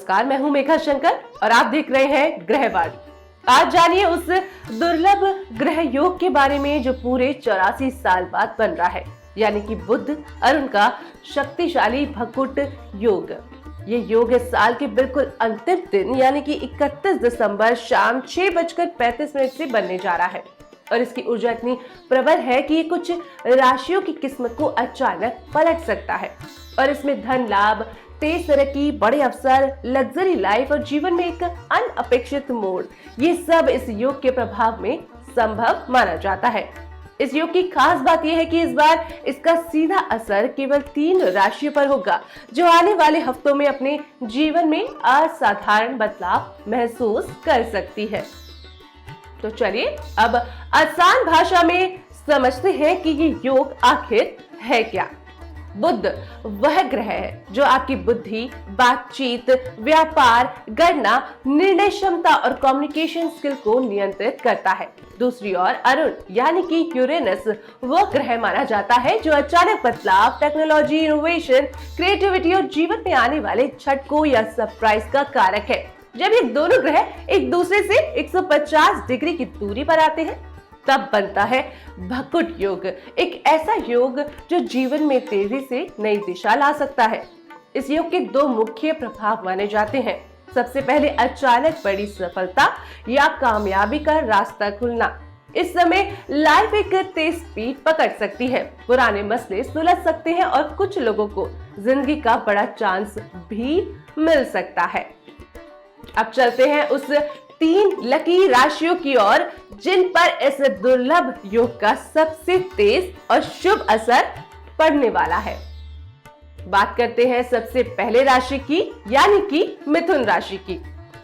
नमस्कार, मैं हूं मेघा शंकर और आप देख रहे हैं ग्रहवाणी। आज जानिए उस दुर्लभ ग्रह योग के बारे में जो पूरे 84 साल बाद बन रहा है, यानी कि बुध अरुण का शक्तिशाली भकुट योग। ये योग इस साल के बिल्कुल अंतिम दिन यानी कि 31 दिसंबर शाम 6:35 से बनने जा रहा है और इसकी ऊर्जा इतनी प्रबल है कि ये कुछ राशियों की किस्मत को अचानक पलट सकता है और इसमें धन लाभ, तेज तरक्की, बड़े अवसर, लग्जरी लाइफ और जीवन में एक अनअपेक्षित मोड़, ये सब इस योग के प्रभाव में संभव माना जाता है। इस योग की खास बात यह है कि इस बार इसका सीधा असर केवल 3 राशियों पर होगा जो आने वाले हफ्तों में अपने जीवन में असाधारण बदलाव महसूस कर सकती है। तो चलिए अब आसान भाषा में समझते हैं कि ये योग आखिर है क्या। बुध वह ग्रह है जो आपकी बुद्धि, बातचीत, व्यापार, गणना, निर्णय क्षमता और कम्युनिकेशन स्किल को नियंत्रित करता है। दूसरी ओर अरुण यानी कि यूरेनस वह ग्रह माना जाता है जो अचानक बदलाव, टेक्नोलॉजी, इनोवेशन, क्रिएटिविटी और जीवन में आने वाले झटकों या सरप्राइज का कारक है। जब ये दोनों ग्रह एक दूसरे से 150 डिग्री की दूरी पर आते हैं तब बनता है भकुट योग, एक ऐसा योग जो जीवन में तेजी से नई दिशा ला सकता है। इस योग के 2 मुख्य प्रभाव माने जाते हैं। सबसे पहले अचानक बड़ी सफलता या कामयाबी का रास्ता खुलना। इस समय लाइफ एक तेज स्पीड पकड़ सकती है, पुराने मसले सुलझ सकते हैं और कुछ लोगों को जिंदगी का बड़ा चांस भी मिल सकता है। अब चलते हैं उस 3 लकी राशियों की ओर जिन पर इस दुर्लभ योग का सबसे तेज और शुभ असर पड़ने वाला है। बात करते हैं सबसे पहले राशि की यानी कि मिथुन राशि की।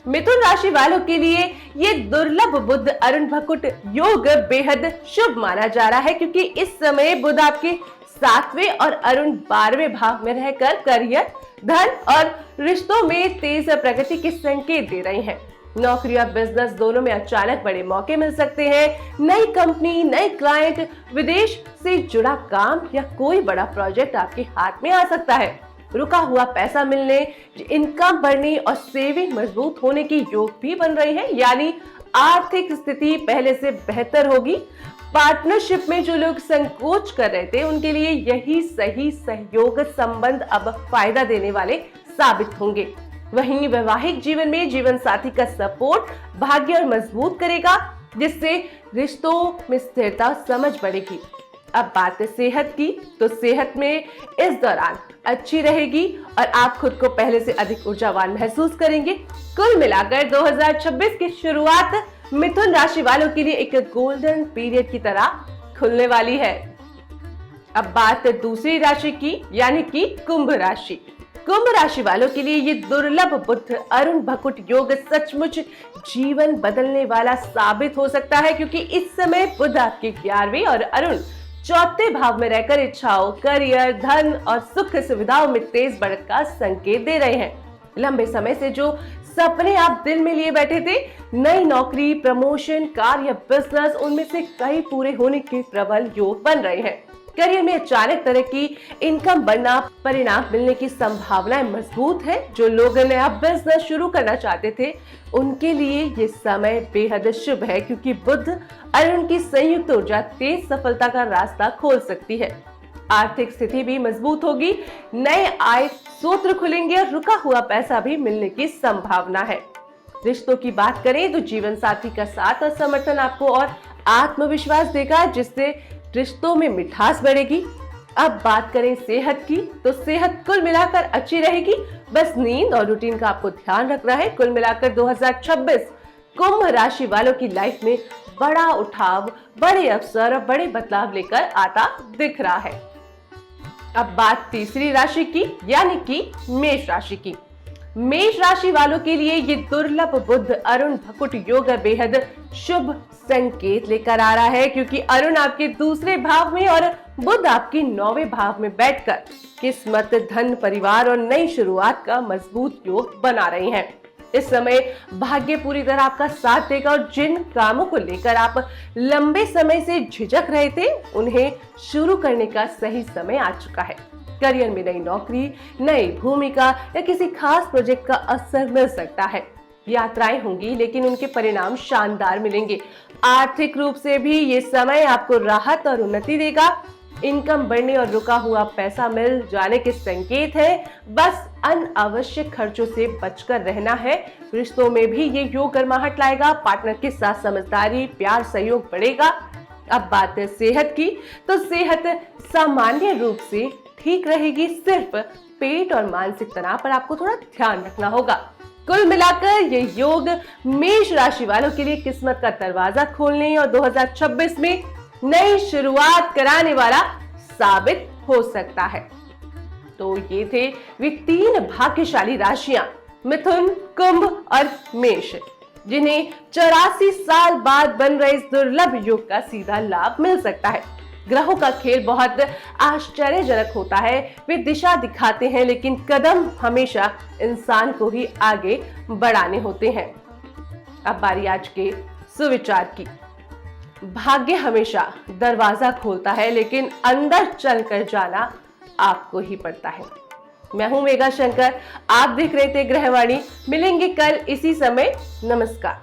मिथुन राशि वालों के लिए ये दुर्लभ बुध अरुण भकुट योग बेहद शुभ माना जा रहा है क्योंकि इस समय बुध आपके 7वें और अरुण 12वें भाव में रहकर करियर, धन और रिश्तों में तेज प्रगति के संकेत दे रहे हैं। नौकरी और बिजनेस दोनों में अचानक बड़े मौके मिल सकते हैं। नई कंपनी, नए क्लाइंट, विदेश से जुड़ा काम या कोई बड़ा प्रोजेक्ट आपके हाथ में आ सकता है। रुका हुआ पैसा मिलने, इनकम बढ़ने और सेविंग मजबूत होने के योग भी बन रहे हैं, यानी आर्थिक स्थिति पहले से बेहतर होगी। पार्टनरशिप में जो लोग संकोच कर रहे थे उनके लिए यही सही सहयोग संबंध अब फायदा देने वाले साबित होंगे। वहीं वैवाहिक जीवन में जीवन साथी का सपोर्ट भाग्य और मजबूत करेगा जिससे रिश्तों में स्थिरता समझ बढ़ेगी। अब बात है सेहत की, तो सेहत में इस दौरान अच्छी रहेगी और आप खुद को पहले से अधिक ऊर्जावान महसूस करेंगे। कुल मिलाकर 2026 की शुरुआत मिथुन राशि वालों के लिए एक गोल्डन पीरियड की तरह खुलने वाली है। अब बात है दूसरी राशि की यानी कि कुंभ राशि। कुंभ राशि वालों के लिए ये दुर्लभ बुध अरुण भकुट योग सचमुच जीवन बदलने वाला साबित हो सकता है क्योंकि इस समय बुध आपके 11वें और अरुण 4थे भाव में रहकर इच्छाओं, करियर, धन और सुख सुविधाओं में तेज बढ़त का संकेत दे रहे हैं। लंबे समय से जो सपने आप दिल में लिए बैठे थे, नई नौकरी, प्रमोशन, कार या बिजनेस, उनमें से कई पूरे होने के प्रबल योग बन रहे हैं। करियर में अचानक तरक्की, इनकम बढ़ना, परिणाम मिलने की संभावनाएं मजबूत है। जो लोग नया बिजनेस शुरू करना चाहते थे उनके लिए ये समय बेहद शुभ है क्योंकि बुध अरुण की संयुक्त ऊर्जा तेज सफलता का रास्ता खोल सकती है। आर्थिक स्थिति भी मजबूत होगी, नए आय स्रोत खुलेंगे और रुका हुआ पैसा भी मिलने की संभावना है। रिश्तों की बात करें तो जीवन साथी का साथ और समर्थन आपको और आत्मविश्वास देगा जिससे रिश्तों में मिठास बढ़ेगी। अब बात करें सेहत की, तो सेहत कुल मिलाकर अच्छी रहेगी, बस नींद और रूटीन का आपको ध्यान रखना है। कुल मिलाकर 2026 कुंभ राशि वालों की लाइफ में बड़ा उठाव, बड़े अवसर और बड़े बदलाव लेकर आता दिख रहा है। अब बात तीसरी राशि की यानी कि मेष राशि की। मेष राशि वालों के लिए ये दुर्लभ बुध अरुण भकुट योग बेहद शुभ संकेत लेकर आ रहा है क्योंकि अरुण आपके 2रे भाव में और बुध आपके 9वें भाव में बैठकर किस्मत, धन, परिवार और नई शुरुआत का मजबूत योग बना रहे हैं। इस समय भाग्य पूरी तरह आपका साथ देगा और जिन कामों को लेकर आप लंबे समय से झिझक रहे थे उन्हें शुरू करने का सही समय आ चुका है। करियर में नई नौकरी, नई भूमिका या किसी खास प्रोजेक्ट का अवसर मिल सकता है। यात्राएं होंगी लेकिन उनके परिणाम शानदार मिलेंगे। आर्थिक रूप से भी ये समय आपको राहत और उन्नति देगा। इनकम बढ़ने और रुका हुआ पैसा मिल जाने के संकेत है। बस अनावश्यक खर्चों से बचकर रहना है। रिश्तों में भी ये योग गर्माहट लाएगा। पार्टनर के साथ समझदारी, प्यार, सहयोग बढ़ेगा। अब बात है सेहत की, तो सेहत सामान्य रूप से ठीक रहेगी। सिर्फ पेट और मानसिक तनाव पर आपको थोड़ा ध्यान रखना होगा। कुल मिलाकर ये योग मेष राशि वालों के लिए किस्मत का दरवाजा खोलने और 2026 में नई शुरुआत कराने वाला साबित हो सकता है। तो ये थे वे 3 भाग्यशाली राशियां, मिथुन, कुंभ और मेष, जिन्हें 84 साल बाद बन रहे इस दुर्लभ योग का सीधा लाभ मिल सकता है। ग्रहों का खेल बहुत आश्चर्यजनक होता है। वे दिशा दिखाते हैं लेकिन कदम हमेशा इंसान को ही आगे बढ़ाने होते हैं। अब बारी आज के सुविचार की। भाग्य हमेशा दरवाजा खोलता है लेकिन अंदर चलकर जाना आपको ही पड़ता है। मैं हूं मेघा शंकर, आप देख रहे थे ग्रहवाणी। मिलेंगे कल इसी समय। नमस्कार।